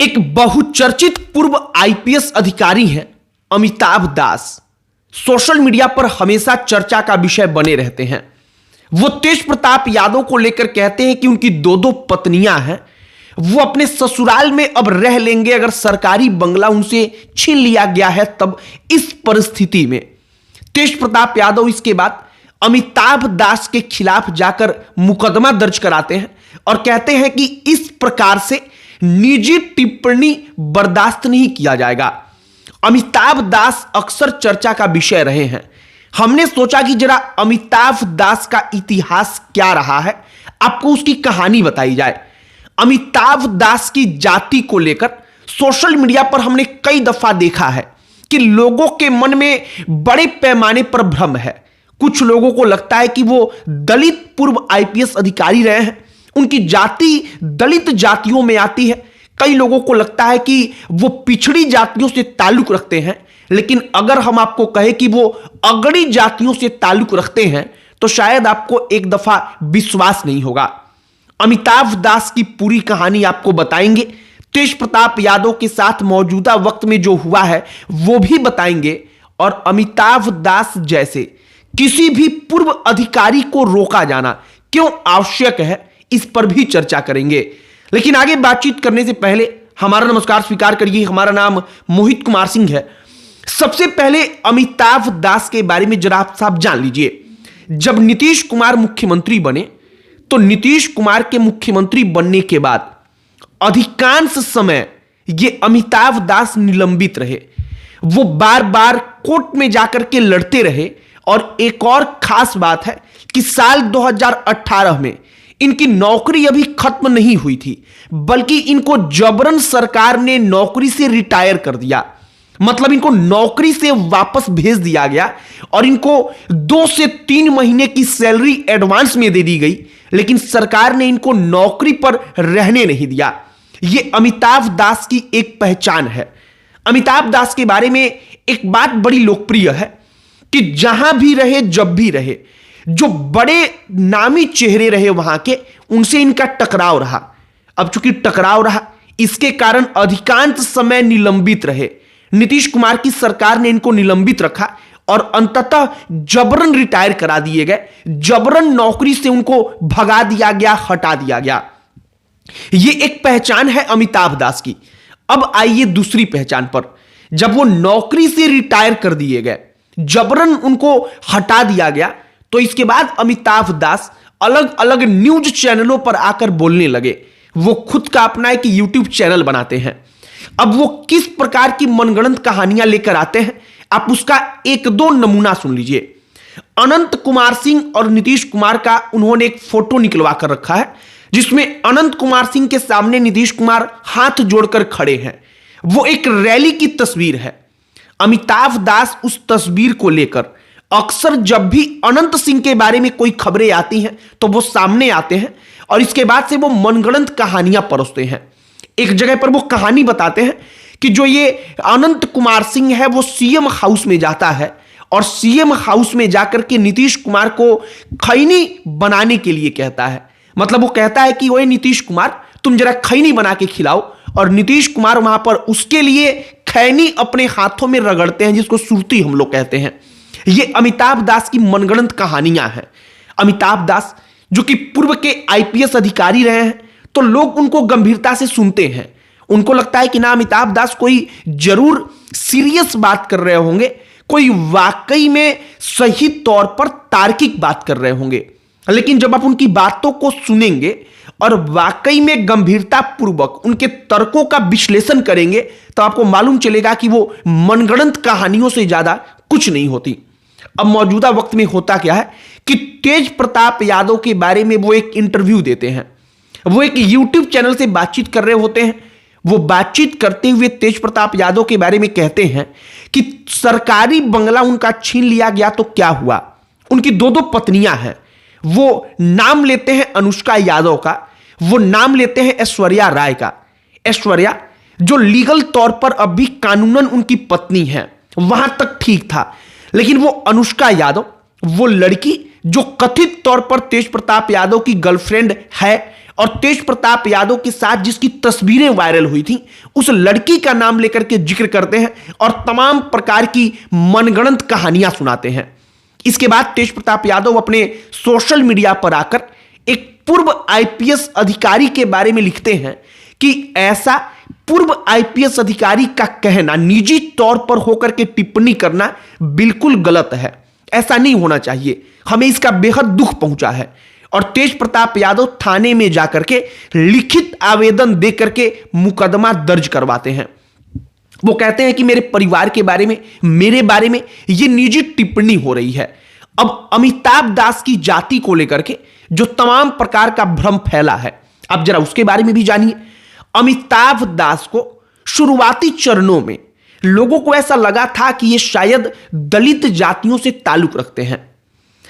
एक बहुचर्चित पूर्व आईपीएस अधिकारी हैं अमिताभ दास। सोशल मीडिया पर हमेशा चर्चा का विषय बने रहते हैं। वो तेज प्रताप यादव को लेकर कहते हैं कि उनकी दो दो पत्नियां हैं, वो अपने ससुराल में अब रह लेंगे अगर सरकारी बंगला उनसे छीन लिया गया है। तब इस परिस्थिति में तेज प्रताप यादव इसके बाद अमिताभ दास के खिलाफ जाकर मुकदमा दर्ज कराते हैं और कहते हैं कि इस प्रकार से निजी टिप्पणी बर्दाश्त नहीं किया जाएगा। अमिताभ दास अक्सर चर्चा का विषय रहे हैं। हमने सोचा कि जरा अमिताभ दास का इतिहास क्या रहा है, आपको उसकी कहानी बताई जाए। अमिताभ दास की जाति को लेकर सोशल मीडिया पर हमने कई दफा देखा है कि लोगों के मन में बड़े पैमाने पर भ्रम है। कुछ लोगों को लगता है कि वो दलित पूर्व आईपीएस अधिकारी रहे हैं, उनकी जाति दलित जातियों में आती है। कई लोगों को लगता है कि वो पिछड़ी जातियों से ताल्लुक रखते हैं, लेकिन अगर हम आपको कहें कि वो अगड़ी जातियों से ताल्लुक रखते हैं तो शायद आपको एक दफा विश्वास नहीं होगा। अमिताभ दास की पूरी कहानी आपको बताएंगे, तेज प्रताप यादव के साथ मौजूदा वक्त में जो हुआ है वो भी बताएंगे, और अमिताभ दास जैसे किसी भी पूर्व अधिकारी को रोका जाना क्यों आवश्यक है इस पर भी चर्चा करेंगे। लेकिन आगे बातचीत करने से पहले हमारा नमस्कार स्वीकार करिए। हमारा नाम मोहित कुमार सिंह है। सबसे पहले अमिताभ दास के बारे में जरा आप साहब जान लीजिए। जब नीतीश कुमार मुख्यमंत्री बने तो नीतीश कुमार के मुख्यमंत्री बनने के बाद अधिकांश समय ये अमिताभ दास निलंबित रहे। वो बार बार कोर्ट में जाकर के लड़ते रहे। और एक और खास बात है कि साल 2018 में इनकी नौकरी अभी खत्म नहीं हुई थी, बल्कि इनको जबरन सरकार ने नौकरी से रिटायर कर दिया। मतलब इनको नौकरी से वापस भेज दिया गया और इनको 2 से 3 महीने की सैलरी एडवांस में दे दी गई, लेकिन सरकार ने इनको नौकरी पर रहने नहीं दिया। यह अमिताभ दास की एक पहचान है। अमिताभ दास के बारे में एक बात बड़ी लोकप्रिय है कि जहां भी रहे, जब भी रहे, जो बड़े नामी चेहरे रहे वहां के, उनसे इनका टकराव रहा। अब चूंकि टकराव रहा, इसके कारण अधिकांश समय निलंबित रहे। नीतीश कुमार की सरकार ने इनको निलंबित रखा और अंततः जबरन रिटायर करा दिए गए, जबरन नौकरी से उनको भगा दिया गया, हटा दिया गया। यह एक पहचान है अमिताभ दास की। अब आइए दूसरी पहचान पर। जब वो नौकरी से रिटायर कर दिए गए, जबरन उनको हटा दिया गया, तो इसके बाद अमिताभ दास अलग अलग न्यूज चैनलों पर आकर बोलने लगे। वो खुद का अपना एक यूट्यूब चैनल बनाते हैं। अब वो किस प्रकार की मनगढ़ंत कहानियां लेकर आते हैं, आप उसका एक दो नमूना सुन लीजिए। अनंत कुमार सिंह और नीतीश कुमार का उन्होंने एक फोटो निकलवा कर रखा है, जिसमें अनंत कुमार सिंह के सामने नीतीश कुमार हाथ जोड़कर खड़े हैं। वो एक रैली की तस्वीर है। अमिताभ दास उस तस्वीर को लेकर अक्सर जब भी अनंत सिंह के बारे में कोई खबरें आती हैं तो वो सामने आते हैं और इसके बाद से वो मनगढ़ंत कहानियां परोसते हैं। एक जगह पर वो कहानी बताते हैं कि जो ये अनंत कुमार सिंह है वो सीएम हाउस में जाता है और सीएम हाउस में जाकर के नीतीश कुमार को खैनी बनाने के लिए कहता है। मतलब वो कहता है कि ओए नीतीश कुमार, तुम जरा खैनी बना के खिलाओ, और नीतीश कुमार वहां पर उसके लिए खैनी अपने हाथों में रगड़ते हैं, जिसको सुरती हम लोग कहते हैं। ये अमिताभ दास की मनगढ़ंत कहानियां हैं। अमिताभ दास जो कि पूर्व के आईपीएस अधिकारी रहे हैं, तो लोग उनको गंभीरता से सुनते हैं। उनको लगता है कि ना अमिताभ दास कोई जरूर सीरियस बात कर रहे होंगे, कोई वाकई में सही तौर पर तार्किक बात कर रहे होंगे। लेकिन जब आप उनकी बातों को सुनेंगे और वाकई में गंभीरता पूर्वक उनके तर्कों का विश्लेषण करेंगे तो आपको मालूम चलेगा कि वो मनगढ़ंत कहानियों से ज्यादा कुछ नहीं होती। अब मौजूदा वक्त में होता क्या है कि तेज प्रताप यादव के बारे में वो एक इंटरव्यू देते हैं। वो एक यूट्यूब चैनल से बातचीत कर रहे होते हैं। वो बातचीत करते हुए तेज प्रताप यादव के बारे में कहते हैं कि सरकारी बंगला उनका छीन लिया गया तो क्या हुआ। उनकी दो दो पत्नियां हैं। वो नाम लेते हैं अनुष्का यादव का, वो नाम लेते हैं ऐश्वर्या राय का। ऐश्वर्या जो लीगल तौर पर अब भी कानूनन उनकी पत्नी है, वहां तक ठीक था, लेकिन वो अनुष्का यादव, वो लड़की जो कथित तौर पर तेज प्रताप यादव की गर्लफ्रेंड है और तेज प्रताप यादव के साथ जिसकी तस्वीरें वायरल हुई थी उस लड़की का नाम लेकर के जिक्र करते हैं और तमाम प्रकार की मनगढ़ंत कहानियां सुनाते हैं। इसके बाद तेज प्रताप यादव अपने सोशल मीडिया पर आकर एक पूर्व आईपीएस अधिकारी के बारे में लिखते हैं कि ऐसा पूर्व आईपीएस अधिकारी का कहना, निजी तौर पर होकर के टिप्पणी करना बिल्कुल गलत है, ऐसा नहीं होना चाहिए, हमें इसका बेहद दुख पहुंचा है। और तेज प्रताप यादव थाने में जाकर के लिखित आवेदन देकर के मुकदमा दर्ज करवाते हैं। वो कहते हैं कि मेरे परिवार के बारे में, मेरे बारे में यह निजी टिप्पणी हो रही है। अब अमिताभ दास की जाति को लेकर के जो तमाम प्रकार का भ्रम फैला है, अब जरा उसके बारे में भी जानिए। अमिताभ दास को शुरुआती चरणों में लोगों को ऐसा लगा था कि ये शायद दलित जातियों से ताल्लुक रखते हैं,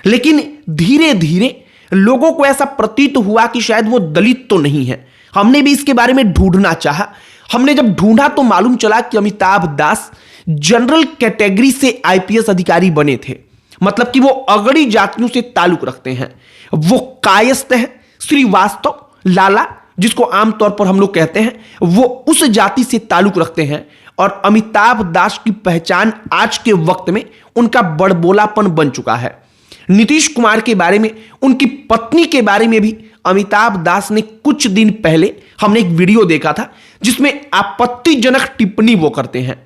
लेकिन धीरे धीरे लोगों को ऐसा प्रतीत हुआ कि शायद वो दलित तो नहीं है। हमने भी इसके बारे में ढूंढना चाहा। हमने जब ढूंढा तो मालूम चला कि अमिताभ दास जनरल कैटेगरी से आईपीएस अधिकारी बने थे, मतलब कि वो अगड़ी जातियों से ताल्लुक रखते हैं। वो कायस्थ है, श्रीवास्तव, लाला जिसको आमतौर पर हम लोग कहते हैं, वो उस जाति से ताल्लुक रखते हैं। और अमिताभ दास की पहचान आज के वक्त में उनका बड़बोलापन बन चुका है। नीतीश कुमार के बारे में, उनकी पत्नी के बारे में भी अमिताभ दास ने कुछ दिन पहले हमने एक वीडियो देखा था जिसमें आपत्तिजनक टिप्पणी वो करते हैं।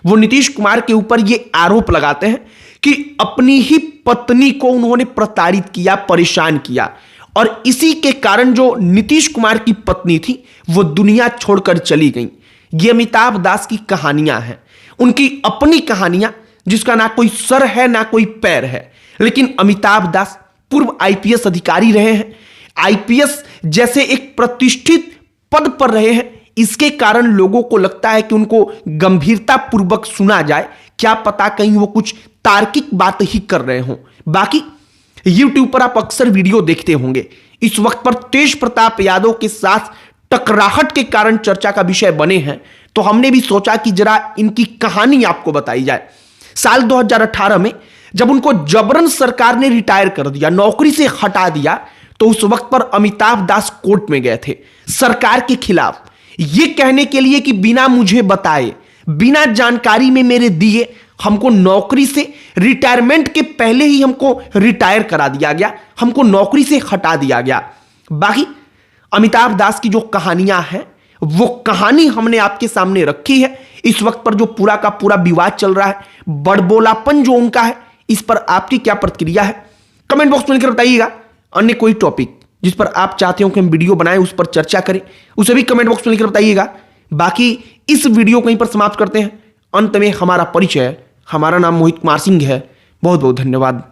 वो नीतीश कुमार के ऊपर ये आरोप लगाते हैं कि अपनी ही पत्नी को उन्होंने प्रताड़ित किया, परेशान किया, और इसी के कारण जो नीतीश कुमार की पत्नी थी वो दुनिया छोड़कर चली गई। ये अमिताभ दास की कहानियां हैं, उनकी अपनी कहानियां जिसका ना कोई सर है ना कोई पैर है। लेकिन अमिताभ दास पूर्व आईपीएस अधिकारी रहे हैं, आईपीएस जैसे एक प्रतिष्ठित पद पर रहे हैं। इसके कारण लोगों को लगता है कि उनको गंभीरता पूर्वक सुना जाए, क्या पता कहीं वो कुछ तार्किक बात ही कर रहे हों। बाकी YouTube पर आप अक्सर वीडियो देखते होंगे, इस वक्त पर तेज प्रताप यादव के साथ टकराहट के कारण चर्चा का विषय बने हैं, तो हमने भी सोचा कि जरा इनकी कहानी आपको बताई जाए। साल 2018 में जब उनको जबरन सरकार ने रिटायर कर दिया, नौकरी से हटा दिया, तो उस वक्त पर अमिताभ दास कोर्ट में गए थे सरकार के खिलाफ, यह कहने के लिए कि बिना मुझे बताए, बिना जानकारी में मेरे दिए हमको नौकरी से, रिटायरमेंट के पहले ही हमको रिटायर करा दिया गया, हमको नौकरी से हटा दिया गया। बाकी अमिताभ दास की जो कहानियां हैं वो कहानी हमने आपके सामने रखी है। इस वक्त पर जो पूरा का पूरा विवाद चल रहा है, बड़बोलापन जो उनका है, इस पर आपकी क्या प्रतिक्रिया है कमेंट बॉक्स में लिखकर बताइएगा। अन्य कोई टॉपिक जिस पर आप चाहते हो कि हम वीडियो बनाएं, उस पर चर्चा करें, उसे भी कमेंट बॉक्स में लिखकर बताइएगा। बाकी इस वीडियो को यहीं पर समाप्त करते हैं। अंत में हमारा परिचय, हमारा नाम मोहित कुमार सिंह है। बहुत बहुत धन्यवाद।